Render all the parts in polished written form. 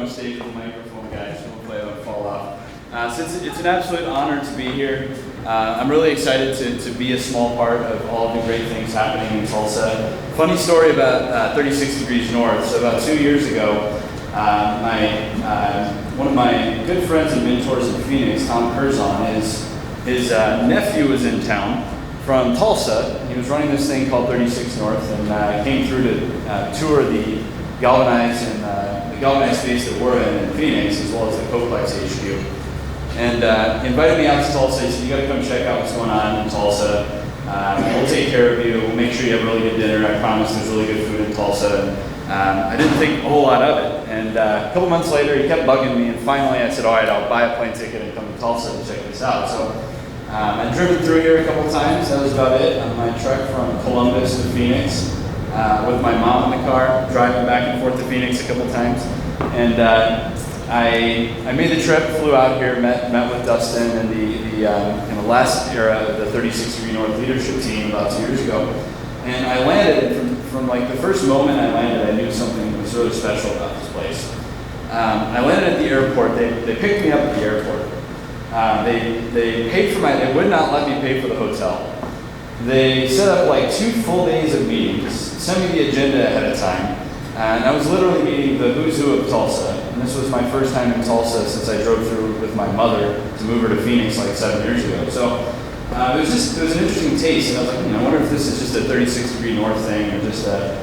on stage with the microphone, guys. Hopefully I don't fall off. So it's an absolute honor to be here. I'm really excited to be a small part of all of the great things happening in Tulsa. Funny story about 36 Degrees North. So about 2 years ago, one of my good friends and mentors in Phoenix, Tom Curzon, his nephew was in town from Tulsa. He was running this thing called 36 North and came through to tour the galvanized space that we're in Phoenix, as well as the Coplex HQ. And he invited me out to Tulsa. He said, you got to come check out what's going on in Tulsa. We'll take care of you. We'll make sure you have a really good dinner. I promise there's really good food in Tulsa. I didn't think a whole lot of it. And a couple months later, he kept bugging me. And finally, I said, all right, I'll buy a plane ticket and come to Tulsa to check this out. So I'd driven through here a couple times. That was about it on my trek from Columbus to Phoenix with my mom in the car, driving back and forth to Phoenix a couple times. And I made the trip, flew out here, met with Dustin and the last era of the 36 Degree North leadership team about 2 years ago. And I landed, from like the first moment I landed, I knew something was really special about this place. I landed at the airport. They picked me up at the airport. They paid for they would not let me pay for the hotel. They set up like 2 full days of meetings, sent me the agenda ahead of time, and I was literally meeting the who's who of Tulsa. And this was my first time in Tulsa since I drove through with my mother to move her to Phoenix like 7 years ago. So it was an interesting taste, and I was like, I wonder if this is just a 36 Degree North thing or just a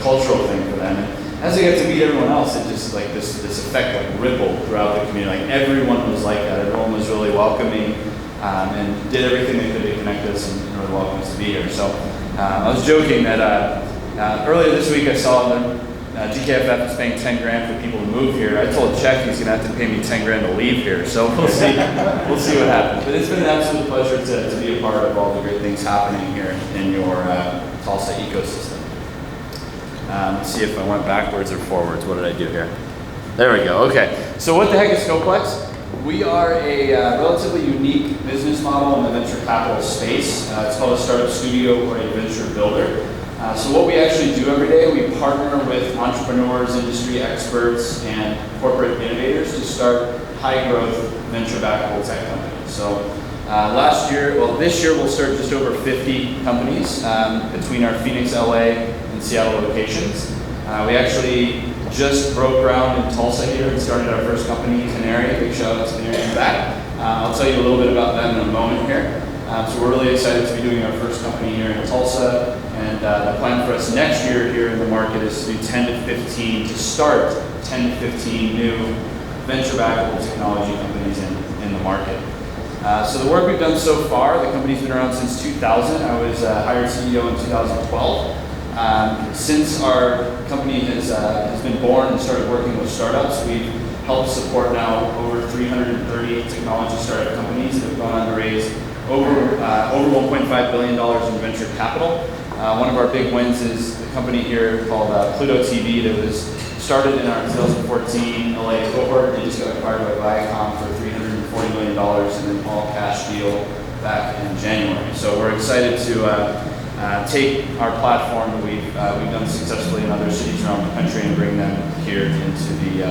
cultural thing for them. And as I got to meet everyone else, it just like this effect like rippled throughout the community. Like everyone was like that. Everyone was really welcoming and did everything they could to connect us and really welcome us to be here. So I was joking that earlier this week I saw that GKFF is paying 10 grand for people to move here. I told Czech he's going to have to pay me 10 grand to leave here. So we'll see. We'll see what happens. But it's been an absolute pleasure to be a part of all the great things happening here in your Tulsa ecosystem. Let's see if I went backwards or forwards. What did I do here? There we go. Okay. So what the heck is Coplex? We are a relatively unique business model in the venture capital space. It's called a startup studio or a venture builder. So what we actually do every day, we partner with entrepreneurs, industry experts, and corporate innovators to start high-growth venture-backed tech companies. So this year we'll start just over 50 companies between our Phoenix, LA, and Seattle locations. We actually just broke ground in Tulsa here and started our first company, Canary. Big shout out to Canary and back. I'll tell you a little bit about them in a moment here. So we're really excited to be doing our first company here in Tulsa, and the plan for us next year here in the market is to do 10 to 15 new venture-backed technology companies in the market. So the work we've done so far, the company's been around since 2000. I was hired CEO in 2012. Since our company has been born and started working with startups, we've helped support now over 330 technology startup companies that have gone on to raise over $1.5 billion in venture capital. One of our big wins is the company here called Pluto TV that was started in our 2014 LA cohort. They just got acquired by Viacom for $340 million in an all-cash deal back in January. So we're excited to take our platform that we've done successfully in other cities around the country and bring them here into the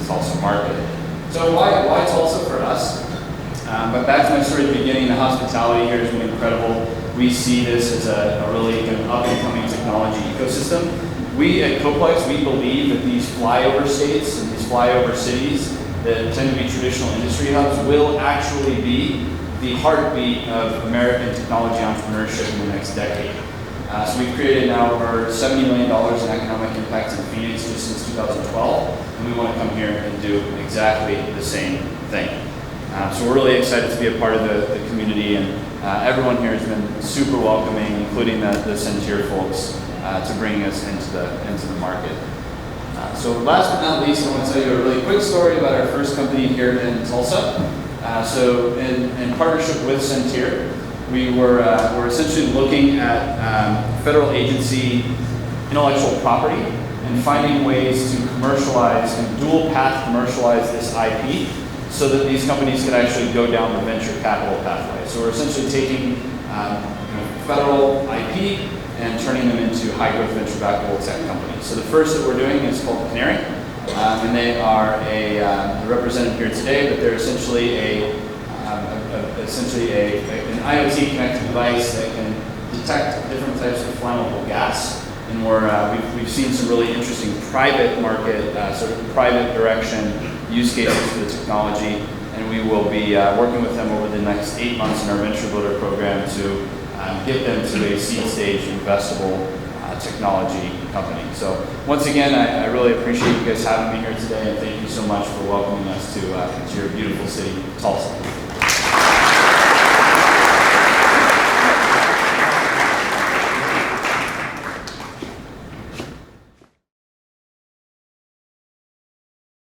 Tulsa market. So why Tulsa for us? But back to my story at the beginning, the hospitality here has been incredible. We see this as a really kind of up-and-coming technology ecosystem. We at Coplex, we believe that these flyover states and these flyover cities that tend to be traditional industry hubs will actually be the heartbeat of American technology entrepreneurship in the next decade. So we've created now over $70 million in economic impact in Phoenix just since 2012, and we want to come here and do exactly the same thing. So we're really excited to be a part of the community, and everyone here has been super welcoming, including the Sentir folks, to bring us into the market. So last but not least, I want to tell you a really quick story about our first company here in Tulsa. So in partnership with Sentir, we're essentially looking at federal agency intellectual property and finding ways to commercialize and dual path commercialize this IP so that these companies can actually go down the venture capital pathway. So we're essentially taking federal IP and turning them into high-growth venture-backed tech companies. So the first that we're doing is called Canary. and they are they're represented here today, but they're essentially an IoT connected device that can detect different types of flammable gas. And we've seen some really interesting private market, sort of private direction use cases for the technology, and we will be working with them over the next 8 months in our Venture Builder program to get them to a seed stage investable technology company. So once again, I really appreciate you guys having me here today, and thank you so much for welcoming us to your beautiful city, Tulsa.